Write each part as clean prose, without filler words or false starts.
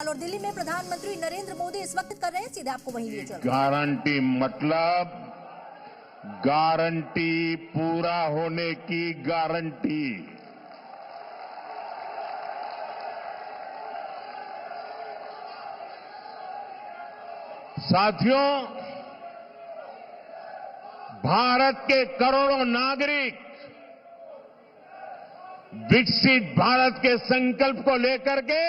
और दिल्ली में प्रधानमंत्री नरेंद्र मोदी इस वक्त कर रहे हैं, सीधे आपको वहीं लिए चल रहे हैं। गारंटी मतलब गारंटी पूरा होने की गारंटी। साथियों, भारत के करोड़ों नागरिक विकसित भारत के संकल्प को लेकर के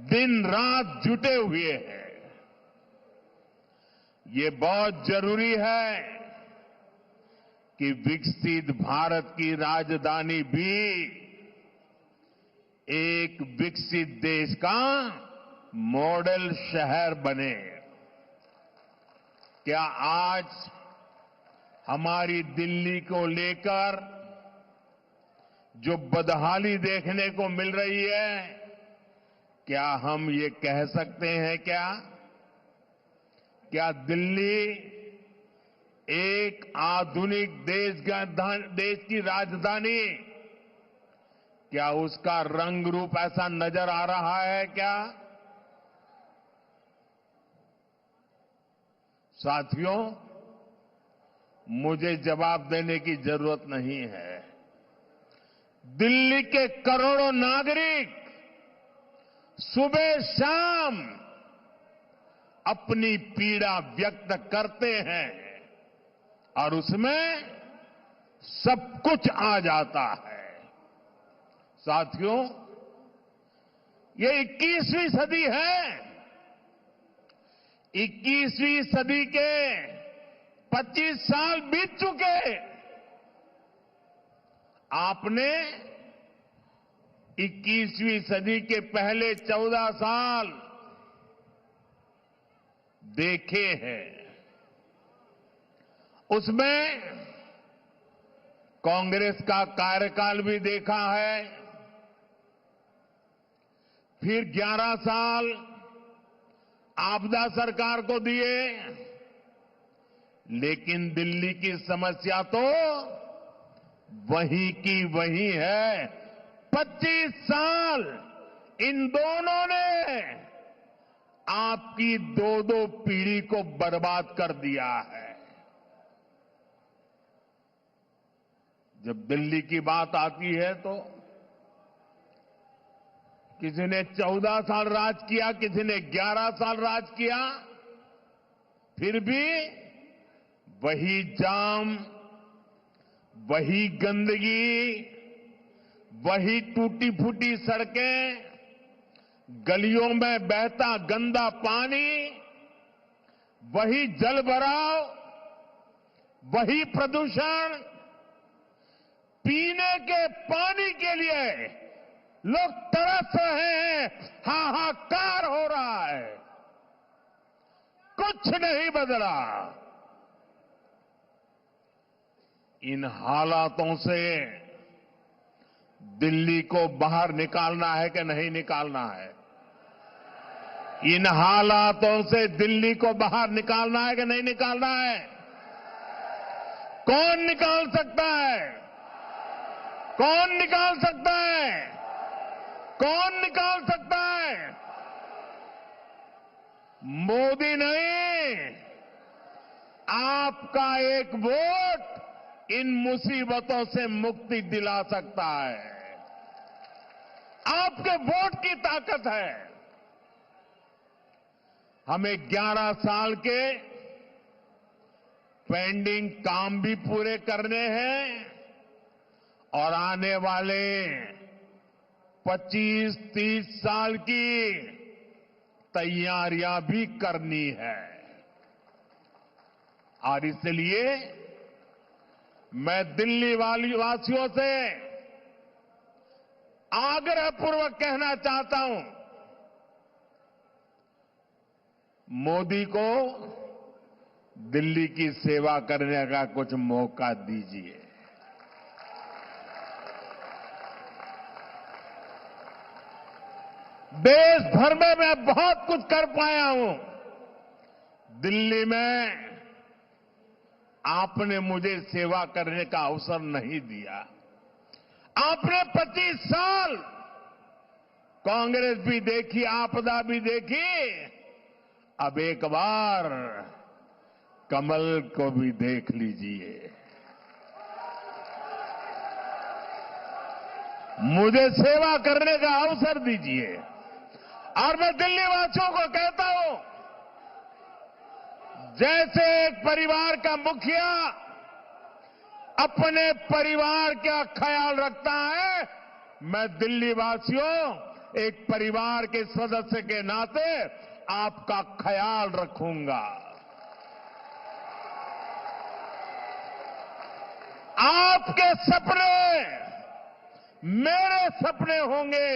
दिन रात जुटे हुए हैं। ये बहुत जरूरी है कि विकसित भारत की राजधानी भी एक विकसित देश का मॉडल शहर बने। क्या आज हमारी दिल्ली को लेकर जो बदहाली देखने को मिल रही है, क्या हम ये कह सकते हैं क्या दिल्ली एक आधुनिक देश की राजधानी, क्या उसका रंग रूप ऐसा नजर आ रहा है क्या? साथियों, मुझे जवाब देने की जरूरत नहीं है। दिल्ली के करोड़ों नागरिक सुबह शाम अपनी पीड़ा व्यक्त करते हैं और उसमें सब कुछ आ जाता है। साथियों, ये 21वीं सदी है। 21वीं सदी के 25 साल बीत चुके। आपने 21वीं सदी के पहले 14 साल देखे हैं। उसमें कांग्रेस का कार्यकाल भी देखा है, फिर 11 साल आपदा सरकार को दिए, लेकिन दिल्ली की समस्या तो वही की वही है। 25 साल इन दोनों ने आपकी दो पीढ़ी को बर्बाद कर दिया है। जब दिल्ली की बात आती है तो किसी ने 14 साल राज किया, किसी ने 11 साल राज किया, फिर भी वही जाम, वही गंदगी, वही टूटी फूटी सड़कें, गलियों में बहता गंदा पानी, वही जल भराव, वही प्रदूषण। पीने के पानी के लिए लोग तरस रहे हैं, हाहाकार हो रहा है। कुछ नहीं बदला। इन हालातों से दिल्ली को बाहर निकालना है कि नहीं निकालना है? इन हालातों से दिल्ली को बाहर निकालना है कि नहीं निकालना है? कौन निकाल सकता है? कौन निकाल सकता है? कौन निकाल सकता है? मोदी नहीं, आपका एक वोट इन मुसीबतों से मुक्ति दिला सकता है। आपके वोट की ताकत है। हमें 11 साल के पेंडिंग काम भी पूरे करने हैं और आने वाले 25-30 साल की तैयारियां भी करनी है। और इसलिए मैं दिल्ली वासियों से आग्रहपूर्वक कहना चाहता हूं, मोदी को दिल्ली की सेवा करने का कुछ मौका दीजिए। देश भर में मैं बहुत कुछ कर पाया हूं। दिल्ली में आपने मुझे सेवा करने का अवसर नहीं दिया। आपने 25 साल कांग्रेस भी देखी, आपदा भी देखी, अब एक बार कमल को भी देख लीजिए। मुझे सेवा करने का अवसर दीजिए। और मैं दिल्ली वासियों को कहता हूं, जैसे एक परिवार का मुखिया अपने परिवार का ख्याल रखता है, मैं दिल्ली वासियों एक परिवार के सदस्य के नाते आपका ख्याल रखूंगा। आपके सपने मेरे सपने होंगे।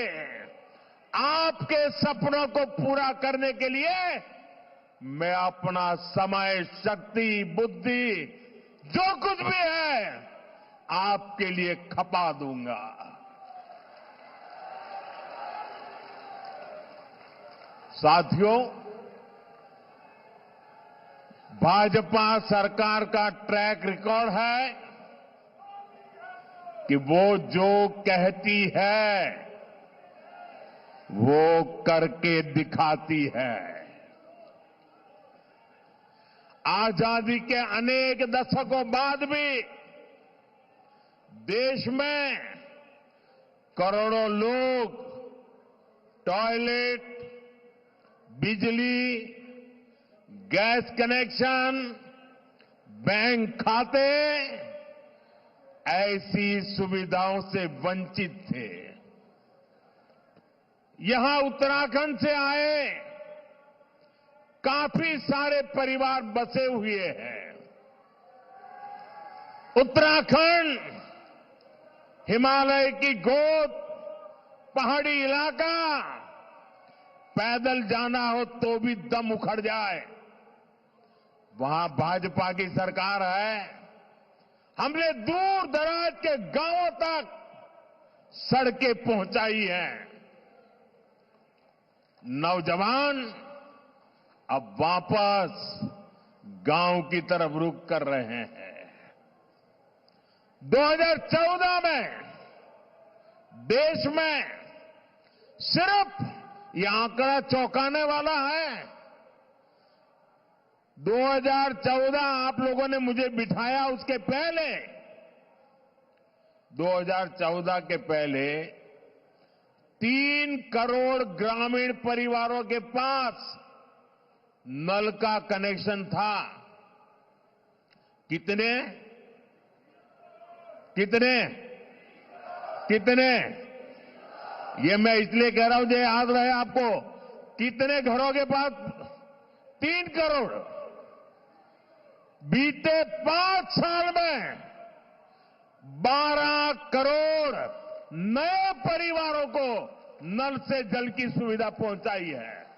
आपके सपनों को पूरा करने के लिए मैं अपना समय, शक्ति, बुद्धि, जो कुछ भी है, आपके लिए खपा दूंगा। साथियों, भाजपा सरकार का ट्रैक रिकॉर्ड है कि वो जो कहती है वो करके दिखाती है। आजादी के अनेक दशकों बाद भी देश में करोड़ों लोग टॉयलेट, बिजली, गैस कनेक्शन, बैंक खाते ऐसी सुविधाओं से वंचित थे। यहां उत्तराखंड से आए काफी सारे परिवार बसे हुए हैं। उत्तराखंड हिमालय की गोद, पहाड़ी इलाका, पैदल जाना हो तो भी दम उखड़ जाए। वहां भाजपा की सरकार है। हमने दूर दराज के गांवों तक सड़कें पहुंचाई हैं। नौजवान अब वापस गांव की तरफ रुख कर रहे हैं। 2014 में देश में सिर्फ यह आंकड़ा चौंकाने वाला है। 2014 आप लोगों ने मुझे बिठाया, उसके पहले 2014 के पहले 3 करोड़ ग्रामीण परिवारों के पास नल का कनेक्शन था। कितने कितने कितने ये मैं इसलिए कह रहा हूं, जो याद रहे आपको, कितने घरों के पास? 3 करोड़। बीते 5 साल में 12 करोड़ नए परिवारों को नल से जल की सुविधा पहुंचाई है।